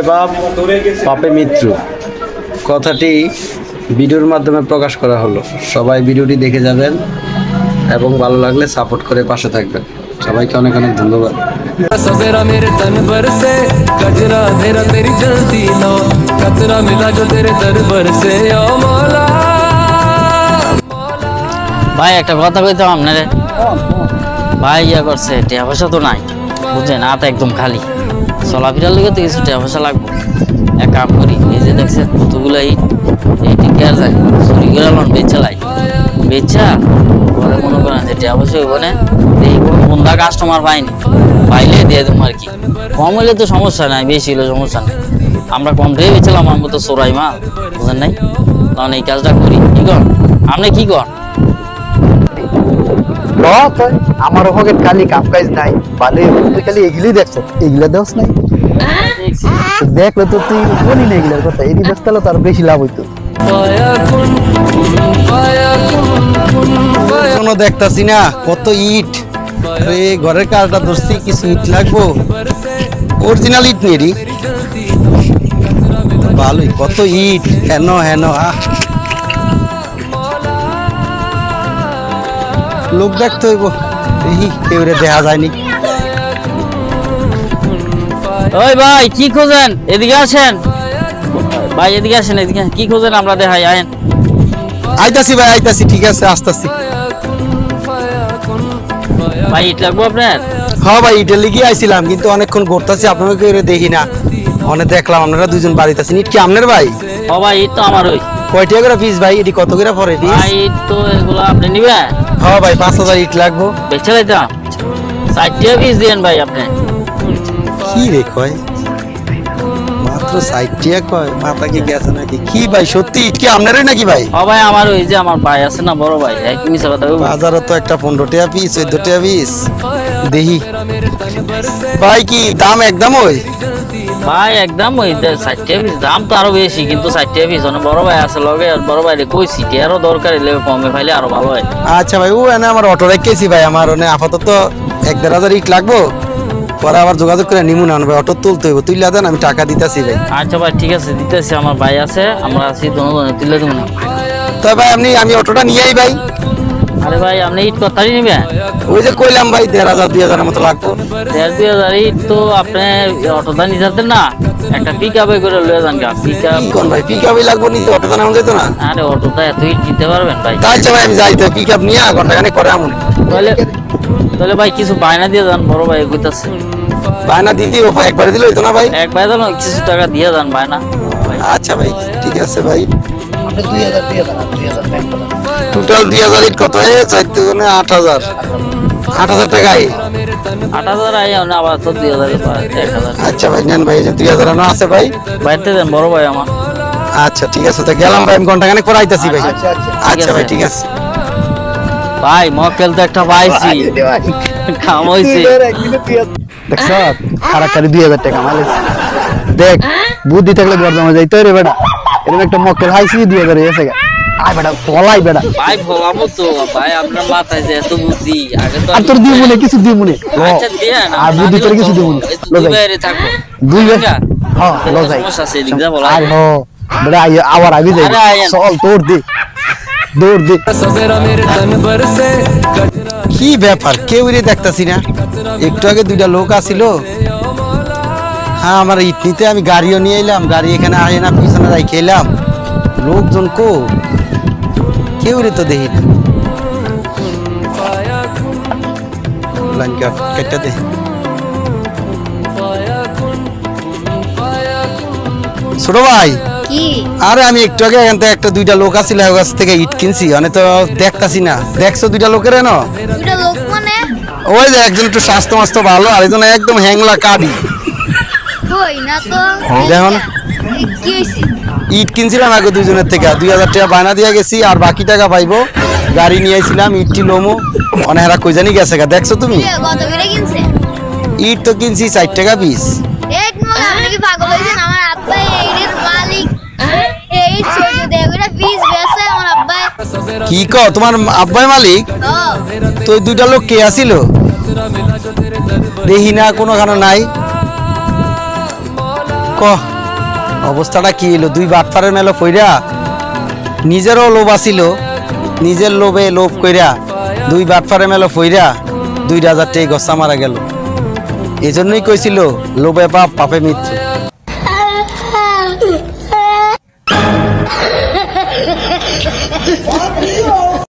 বাপ, পাপে মৃত্যু কথাটি ভিডিওর মাধ্যমে প্রকাশ করা হলো। সবাই ভিডিওটি দেখে যাবেন এবং ভালো লাগলে সাপোর্ট করে পাশে থাকবেন। সবাইকে অনেক অনেক ধন্যবাদ। सवेरा मेरे तन पर से कजरा मेरा तेरी जलती लो कतरा मिला जो तेरे दर पर से ओ मौला ভাই একটা কথা কইতাম আপনারে ভাই ইয়া করছে টাকা পয়সা তো নাই বুঝছেন, হাত একদম খালি, চলাফেরার লিগে তো কিছু টাকা পয়সা লাগবে। এক কাম করি, এই যে দেখছেন কতগুলো ইট, এই টিকার যায় চুরি করে লোন বেচা লাই, বেচা পরে মনে করেন যে টাকা পয়সা হইব না, এই কোনো বন্ধা কাস্টমার পাইনি, পাইলে দিয়ে দেবো আর কি। কম হইলে তো সমস্যা নাই, বেশি হলে সমস্যা নেই। আমরা কম দিয়ে বেছিলাম, আমরা তো চোরাই মাল, বুঝেন নাই? তখন এই কাজটা করি। কি কর আপনি, কি কর? আমার পকেট খালি, কাপ কাজ নাই, বালে তুই খালি এগুলি দেখছ, এগুলা দেওস নাই, দেখলে তো তুই বলি না এগুলার কথা, এটি দেখতে তার বেশি লাভ হইতো। কোনো দেখতাছি না কত ইট, আরে ঘরের কাজটা ধরছি, কিছু ইট লাগবো, অরিজিনাল ইট নেই ভালোই, কত ইট হেন হেন। লোক দেখতে হইব, দেখি কেউ দেখা যায়নি। ওই ভাই কি খোঁজেন, এদিকে আসেন ভাই, এদিকে আসেন, এদিকে কি খোঁজেন আমরা দেখাই, আয়েন। আইতাছি ভাই, আইতাছি, ঠিক আছে, আসতাছি। ভাই ইট লাগবো আপনার? হ্যাঁ ভাই, ইটের লিগে আইছিলাম, কিন্তু অনেকক্ষণ ঘুরতেছি, আপনাকে কেউ দেখি না, অনেক দেখলাম আপনারা দুজন বাড়িতে আছেন। ইট কি আপনার ভাই? ও ভাই ইট তো আমার। ওই কয় টাকা করে পিস ভাই? এটি কত করে পড়ে পিস? ভাই ইট তো এগুলো আপনি নিবেন? হ্যাঁ ভাই, 5000 ইট লাগবো। বেচে লাইতাম 60 টাকা পিস দিয়েন ভাই আপনি। কি রে কয়, মাত্র 60 টাকা কয়? মাথা কি গেছে নাকি? কি ভাই সত্যি ইট কি আপনারই নাকি ভাই? ও ভাই আমার, ওই যে আমার ভাই আছে না, বড় ভাই, এক মিছা কথা বলবো। বাজারে তো একটা 15 টাকা পিস, 14 টাকা পিস দেখি ভাই, কি দাম একদম? ওই ভাই একদম ওই 60 টাকা পিস, দাম তো আরো বেশি, কিন্তু 60 টাকা পিস। অনেক বড় ভাই আছে লগে, আর বড় ভাই কইছি আরো দরকার হলে কমে পাইলে আরো ভালো হয়। আচ্ছা ভাই, ও এনে আমার অটো রেখেছি ভাই, আমার ওনে আপাতত 1-1500 ইট লাগবো, পরে আবার যোগাযোগ করে নিমু না ভাই, অটো তুলতে হইব, তুইলা দেন, আমি টাকা দিতেছি ভাই। আচ্ছা ভাই ঠিক আছে, দিতেছি, আমার ভাই আছে, আমরা আছি, দুজনে তুলে দেবো না। তো ভাই আমি অটোটা নিয়েই ভাই। আরে ভাই আপনি ইট কতটাই নেবেন? ওই যে কইলাম ভাই 1500-2000 মতো লাগবো। 1500 ইট তো আপনি অটোটা নিয়ে যেতেন না, একটা পিক আপে করে লয়ে যান গা। পিক আপ কোন ভাই? পিক আপই লাগবো, নিতে অটোটা নাম যেত না? আরে অটোটা এত ইট দিতে পারবেন ভাই? আচ্ছা ভাই, আমি যাই, তো পিক আপ নিয়ে ঘন্টাখানে করে আমুন। তাহলে তাহলে ভাই কিছু বায়না দিয়ে যান, বড় ভাই কইতাছে। বায়না দিদি একবারে দিলে হইতো না ভাই? এক ভাই জানো কিছু টাকা দিয়ে যান বায়না। আচ্ছা ভাই ঠিক আছে ভাই, 2000 দিয়ে দাও, 2000 ব্যাংক করো। টোটাল 2000 ইট কত হয়? 4 জনে 8000 টাকা। 8000 আই না, আবার তো 2000 1000। আচ্ছা ভাই নেন ভাই, 2000 আনা আছে ভাই, বাইতে দেন বড় ভাই আমার। আচ্ছা ঠিক আছে, তো গেলাম ভাই, আমি ঘন্টাখানে করে আইতাছি ভাই। আচ্ছা, আচ্ছা। আচ্ছা ভাই ঠিক আছে। ভাই মক্কেল তো একটা পাইছি, কাম হইছে। দেখছ খারাপ 2000 টাকা মালিস, দেখ বুদ্ধি থাকলে গর্দামে যাইতে রে বেটা, এরকম একটা মক্কেল হাইছি 2000 এসে গা। আয় বেটা পলাই বেটা, ভাই ভোলামো তো ভাই, আপনার মাথায় যে এত বুদ্ধি, আগে তো আর তোর দিই মনে কিছু দিই মনে। আচ্ছা দেন, আর বুদ্ধি তোর কিছু দিই মনে। লো দুই যাই বাইরে থাকবো। দুই ভাই, হ্যাঁ লো যাই। সমস্যা আছে এদিক যা বলা। আয় হো বেটা, আবার আবি যাই, আরে আয়। চল দৌড় দে, দৌড় দে। सवेरा मेरे तन पर से कजरा কি ব্যাপার, কেউ রে দেখতাছি না? একটু আগে দুইটা লোক আসিল, হ্যাঁ আমার ইট নিতে, আমি গাড়িও নিয়ে এলাম, গাড়ি এখানে আসে না, পিছনে রাখে এলাম, লোকজন কো, কেউ রে তো দেখি না। লাইন কাটটা দে। ছোট ভাই, কি আরে আমি একটু আগে এখান থেকে একটা দুইটা লোক আসছিল, ওর কাছ থেকে ইট কিনছি, অনেক তো দেখতাছি না। দেখছো দুইটা লোকের? এনো দুটা লোক মানে? ওই যে একজন একটু স্বাস্থ্য মাস্ত ভালো, আর একজন একদম হ্যাংলা কাডি। কই না তো। দেখুন কি হইছে? ইট কিনছিলাম আগে দুইজনের থেকে, 2000 টাকা বায়না দিয়ে গেছি, আর বাকি টাকা পাইবো। গাড়ি নিয়ে আইছিলাম, ইটটি লোমো, অনেক হেরা কই জানি গেছে গা। দেখছো তুমি? কত করে কিনছে? ইট তো কিনছি 60 টাকা পিস। এক মানে আপনি কি পাগল হইছেন? আমার আব্বা এইটার মালিক, এই ছোট দেগুলা 20 বেচে আমার আব্বা। কি কও, তোমার আব্বাই মালিক? ও তো ওই দুইটা লোক কে আসিল? দেখি না, কোনোখানে নাই। অবস্থাটা কি হলো, দুই বাটপারের মেলো পইরা নিজেরও লোভ আসিল, নিজের লোভে লোভ কইরা দুই বাটপারের মেলো পইরা 2000 টাকা গসা মারা গেল। এই জন্যই কইছিল লোভে পাপ পাপে মৃত্যু।